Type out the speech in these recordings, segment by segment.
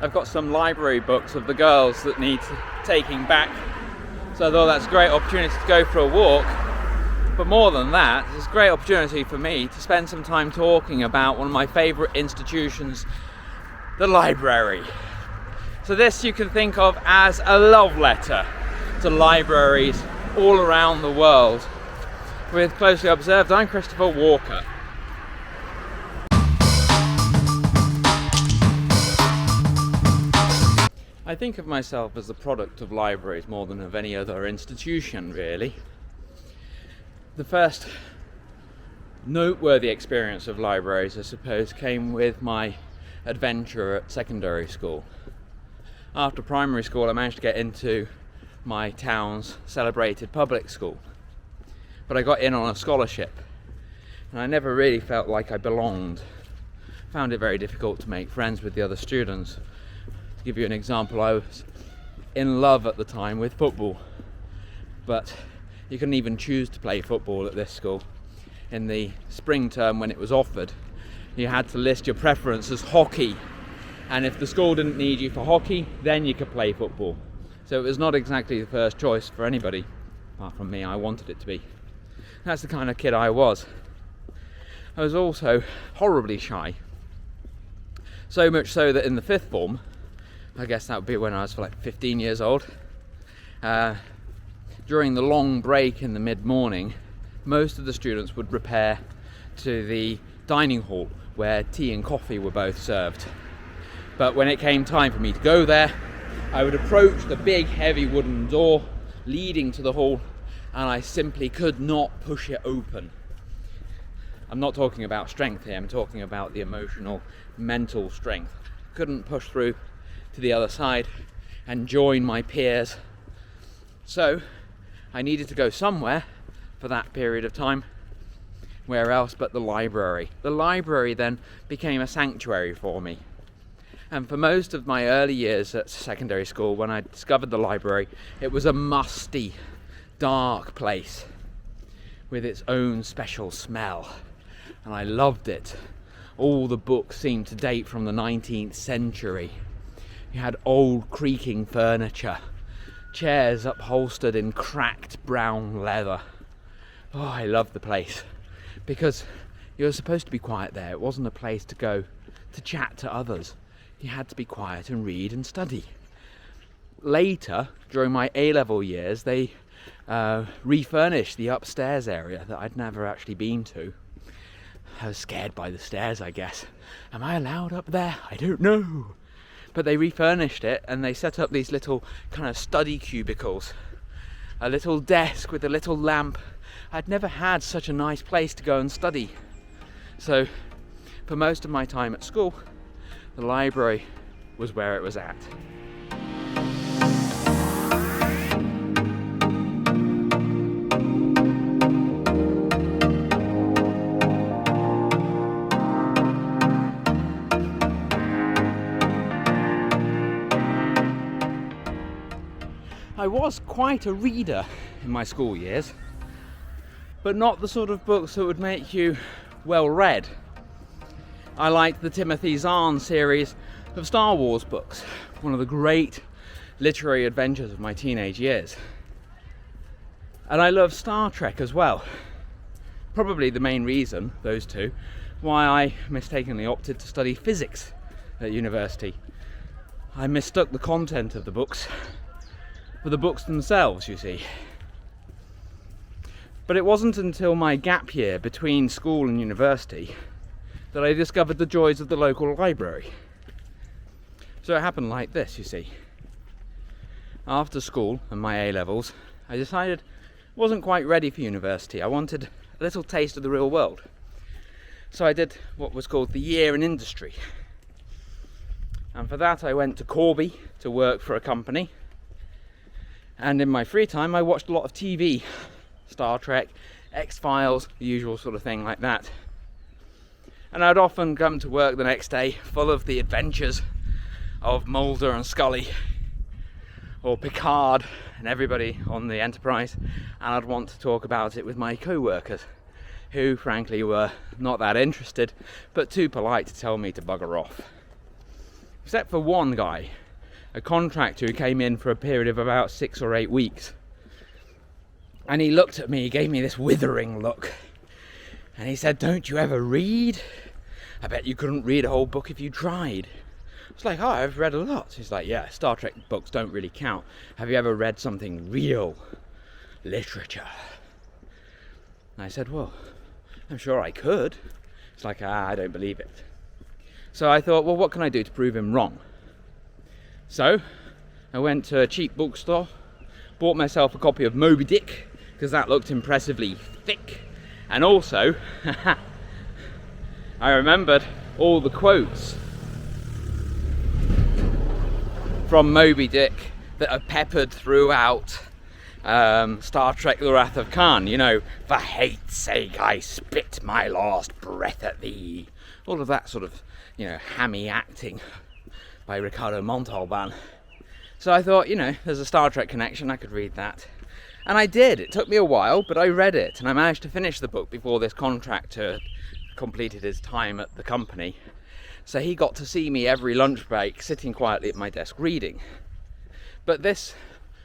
I've got some library books of the girls that need taking back. So I thought that's a great opportunity to go for a walk. But more than that, it's a great opportunity for me to spend some time talking about one of my favourite institutions, the library. So this you can think of as a love letter to libraries all around the world. With Closely Observed, I'm Christopher Walker. I think of myself as the product of libraries more than of any other institution, really. The first noteworthy experience of libraries, I suppose, came with my adventure at secondary school. After primary school, I managed to get into my town's celebrated public school, but I got in on a scholarship, and I never really felt like I belonged. Found it very difficult to make friends with the other students. To give you an example, I was in love at the time with football, but you couldn't even choose to play football at this school. In the spring term when it was offered, you had to list your preference as hockey, and if the school didn't need you for hockey, then you could play football. So it was not exactly the first choice for anybody, apart from me. I wanted it to be. That's the kind of kid I was. I was also horribly shy, so much so that in the fifth form, I guess that would be when I was like 15 years old, during the long break in the mid-morning, most of the students would repair to the dining hall where tea and coffee were both served. But when it came time for me to go there, I would approach the big heavy wooden door leading to the hall, and I simply could not push it open. I'm not talking about strength here, I'm talking about the emotional, mental strength. Couldn't push through to the other side and join my peers. So I needed to go somewhere for that period of time. Where else but the library? The library then became a sanctuary for me. And for most of my early years at secondary school, when I discovered the library, it was a musty, dark place with its own special smell. And I loved it. All the books seemed to date from the 19th century. You had old creaking furniture, chairs upholstered in cracked brown leather. Oh, I loved the place because you were supposed to be quiet there. It wasn't a place to go to chat to others. You had to be quiet and read and study. Later, during my A-level years, they refurnished the upstairs area that I'd never actually been to. I was scared by the stairs, I guess. Am I allowed up there? I don't know. But they refurnished it and they set up these little kind of study cubicles. A little desk with a little lamp. I'd never had such a nice place to go and study. So for most of my time at school, the library was where it was at. I was quite a reader in my school years, but not the sort of books that would make you well read. I liked the Timothy Zahn series of Star Wars books, one of the great literary adventures of my teenage years. And I loved Star Trek as well. Probably the main reason, those two, why I mistakenly opted to study physics at university. I mistook the content of the books for the books themselves, you see. But it wasn't until my gap year between school and university that I discovered the joys of the local library. So it happened like this, you see. After school and my A-levels, I decided I wasn't quite ready for university. I wanted a little taste of the real world. So I did what was called the year in industry. And for that I went to Corby to work for a company. And in my free time I watched a lot of TV, Star Trek, X-Files, the usual sort of thing like that. And I'd often come to work the next day full of the adventures of Mulder and Scully, or Picard and everybody on the Enterprise, and I'd want to talk about it with my co-workers, who frankly were not that interested, but too polite to tell me to bugger off. except for one guy, a contractor who came in for a period of about 6 or 8 weeks. And he looked at me, he gave me this withering look. And he said, "Don't you ever read? I bet you couldn't read a whole book if you tried." I was like, "Oh, I've read a lot." He's like, "Yeah, Star Trek books don't really count. Have you ever read something real? Literature?" And I said, "Well, I'm sure I could." It's like, I don't believe it. So I thought, well, what can I do to prove him wrong? So I went to a cheap bookstore, bought myself a copy of Moby Dick, because that looked impressively thick. And also, I remembered all the quotes from Moby Dick that are peppered throughout Star Trek The Wrath of Khan. You know, "For hate's sake I spit my last breath at thee." All of that sort of, hammy acting by Ricardo Montalban. So I thought, there's a Star Trek connection, I could read that. And I did. It took me a while, but I read it, and I managed to finish the book before this contractor completed his time at the company. So he got to see me every lunch break, sitting quietly at my desk reading. But this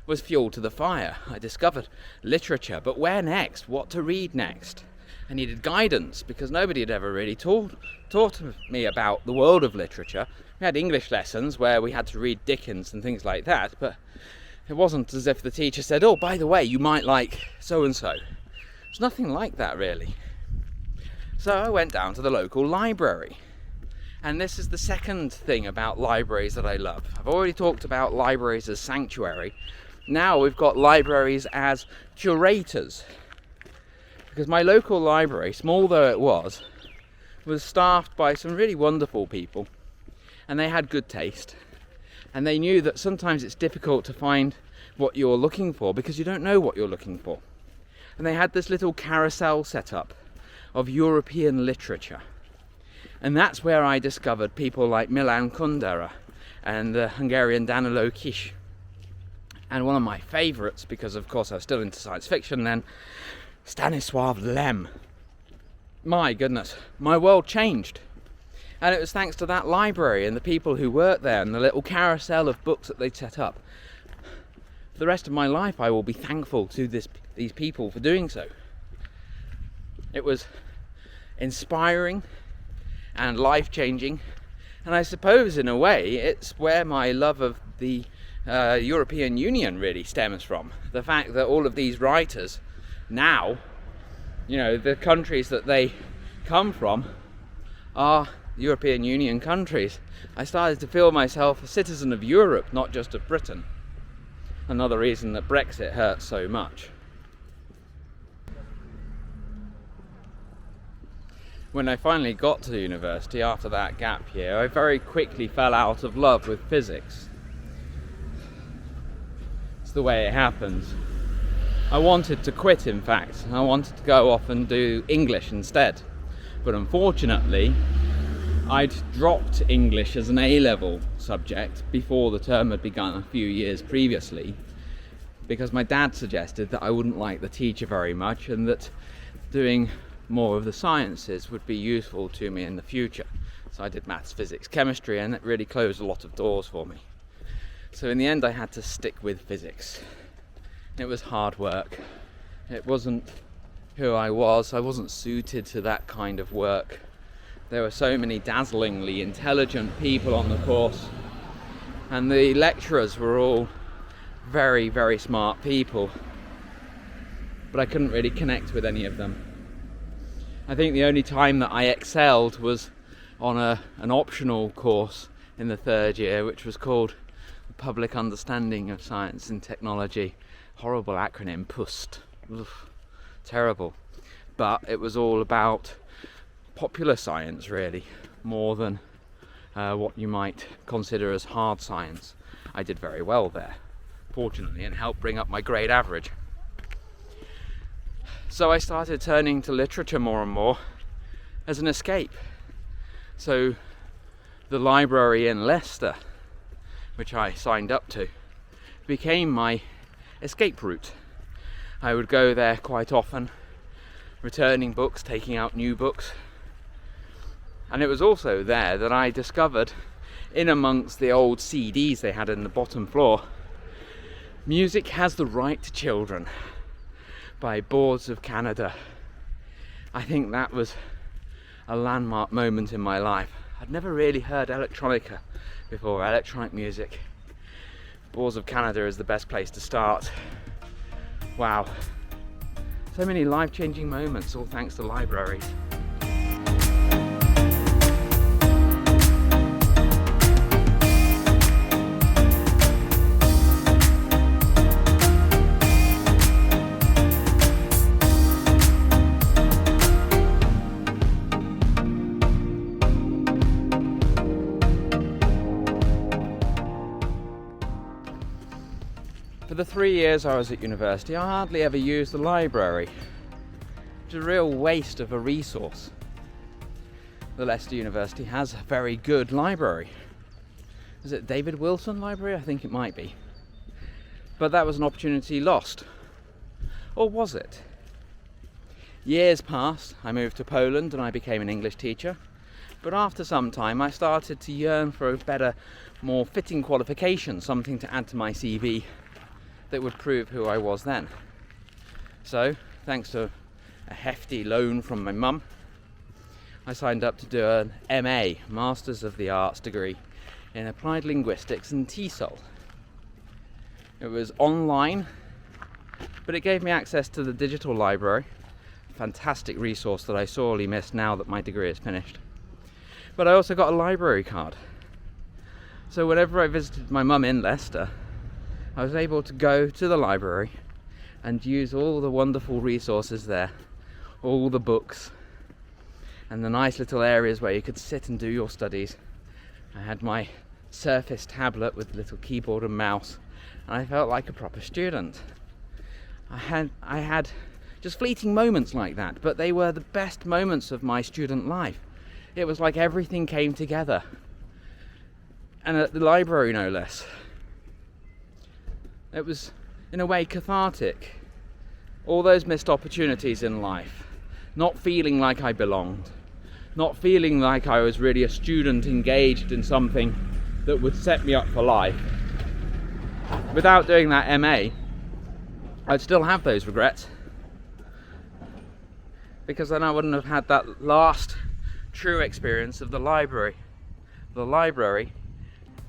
was fuel to the fire. I discovered literature, but where next? What to read next? I needed guidance, because nobody had ever really taught me about the world of literature. We had English lessons where we had to read Dickens and things like that, but it wasn't as if the teacher said, "Oh, by the way, you might like so-and-so." It's nothing like that, really. So I went down to the local library. And this is the second thing about libraries that I love. I've already talked about libraries as sanctuary. Now we've got libraries as curators. Because my local library, small though it was staffed by some really wonderful people. And they had good taste. And they knew that sometimes it's difficult to find what you're looking for because you don't know what you're looking for. And they had this little carousel set up of European literature. And that's where I discovered people like Milan Kundera and the Hungarian Danilo Kish. And one of my favourites, because of course I was still into science fiction then, Stanislav Lem. My goodness, my world changed. And it was thanks to that library and the people who worked there and the little carousel of books that they'd set up. For the rest of my life I will be thankful to these people for doing so. It was inspiring and life-changing, and I suppose in a way it's where my love of the European Union really stems from. The fact that all of these writers now, the countries that they come from are European Union countries. I started to feel myself a citizen of Europe, not just of Britain. Another reason that Brexit hurts so much. When I finally got to university after that gap year, I very quickly fell out of love with physics. It's the way it happens. I wanted to quit, in fact. I wanted to go off and do English instead. But unfortunately, I'd dropped English as an A-level subject before the term had begun a few years previously, because my dad suggested that I wouldn't like the teacher very much and that doing more of the sciences would be useful to me in the future. So I did maths, physics, chemistry, and it really closed a lot of doors for me. So in the end I had to stick with physics. It was hard work. It wasn't who I was. I wasn't suited to that kind of work. There were so many dazzlingly intelligent people on the course, and the lecturers were all very, very smart people, but I couldn't really connect with any of them. I think the only time that I excelled was on an optional course in the third year, which was called Public Understanding of Science and Technology. Horrible acronym, PUST. Ugh, terrible. But it was all about popular science, really, more than what you might consider as hard science. I did very well there, fortunately, and helped bring up my grade average. So I started turning to literature more and more as an escape. So the library in Leicester, which I signed up to, became my escape route. I would go there quite often, returning books, taking out new books. And it was also there that I discovered in amongst the old CDs they had in the bottom floor, Music Has the Right to Children by Boards of Canada. I think that was a landmark moment in my life. I'd never really heard electronica before, electronic music. Boards of Canada is the best place to start. Wow. So many life-changing moments, all thanks to libraries. For the 3 years I was at university, I hardly ever used the library. It's a real waste of a resource. The Leicester University has a very good library. Is it David Wilson Library? I think it might be. But that was an opportunity lost. Or was it? Years passed, I moved to Poland and I became an English teacher. But after some time I started to yearn for a better, more fitting qualification, something to add to my CV that would prove who I was then. So, thanks to a hefty loan from my mum, I signed up to do an MA, Masters of the Arts degree in Applied Linguistics and TESOL. It was online, but it gave me access to the digital library, a fantastic resource that I sorely miss now that my degree is finished. But I also got a library card. So whenever I visited my mum in Leicester, I was able to go to the library and use all the wonderful resources there, all the books, and the nice little areas where you could sit and do your studies. I had my Surface tablet with a little keyboard and mouse, and I felt like a proper student. I had just fleeting moments like that, but they were the best moments of my student life. It was like everything came together, and at the library no less. It was, in a way, cathartic. All those missed opportunities in life, not feeling like I belonged, not feeling like I was really a student engaged in something that would set me up for life. Without doing that MA, I'd still have those regrets, because then I wouldn't have had that last true experience of the library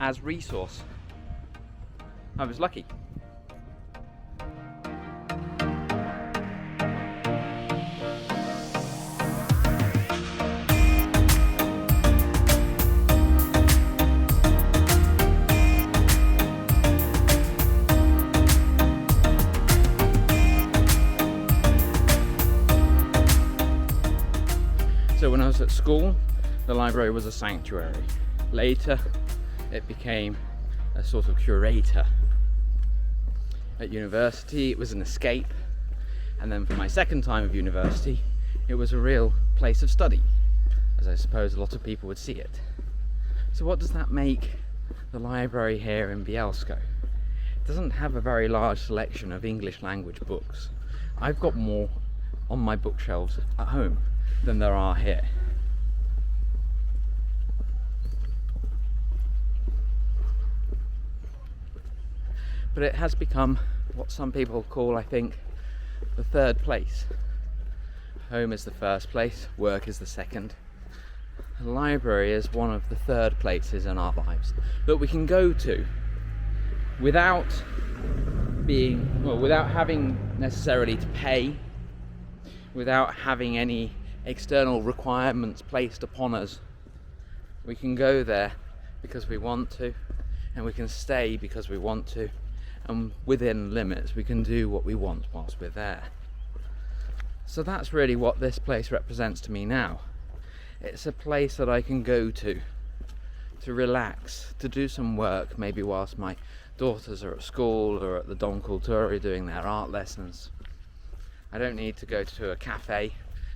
as resource. I was lucky. So when I was at school, the library was a sanctuary. Later, it became a sort of curator. At university, it was an escape. And then for my second time of university, it was a real place of study, as I suppose a lot of people would see it. So what does that make the library here in Bielsko? It doesn't have a very large selection of English language books. I've got more on my bookshelves at home than there are here. But it has become what some people call, I think, the third place. Home is the first place, work is the second. The library is one of the third places in our lives that we can go to without having necessarily to pay, without having any external requirements placed upon us. We can go there because we want to, and we can stay because we want to, and within limits we can do what we want whilst we're there. So that's really what this place represents to me now. It's a place that I can go to relax, to do some work, maybe whilst my daughters are at school or at the Don Cultura doing their art lessons. I don't need to go to a cafe,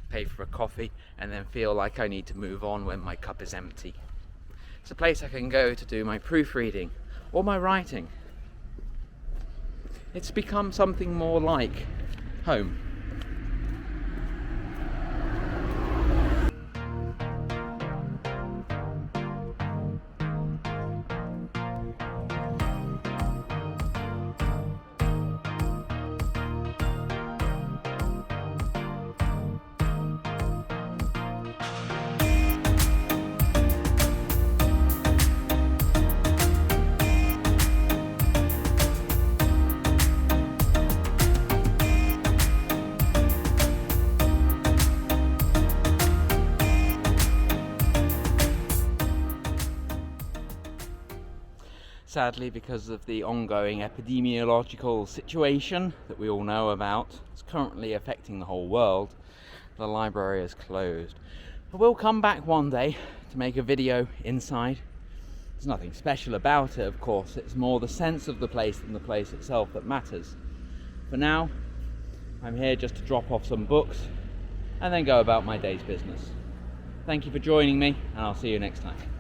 pay for a coffee, and then feel like I need to move on when my cup is empty. It's a place I can go to do my proofreading or my writing. It's become something more like home. sadly, because of the ongoing epidemiological situation that we all know about, it's currently affecting the whole world, the library is closed. I will come back one day to make a video inside. There's nothing special about it, of course. It's more the sense of the place than the place itself that matters. For now, I'm here just to drop off some books and then go about my day's business. Thank you for joining me, and I'll see you next time.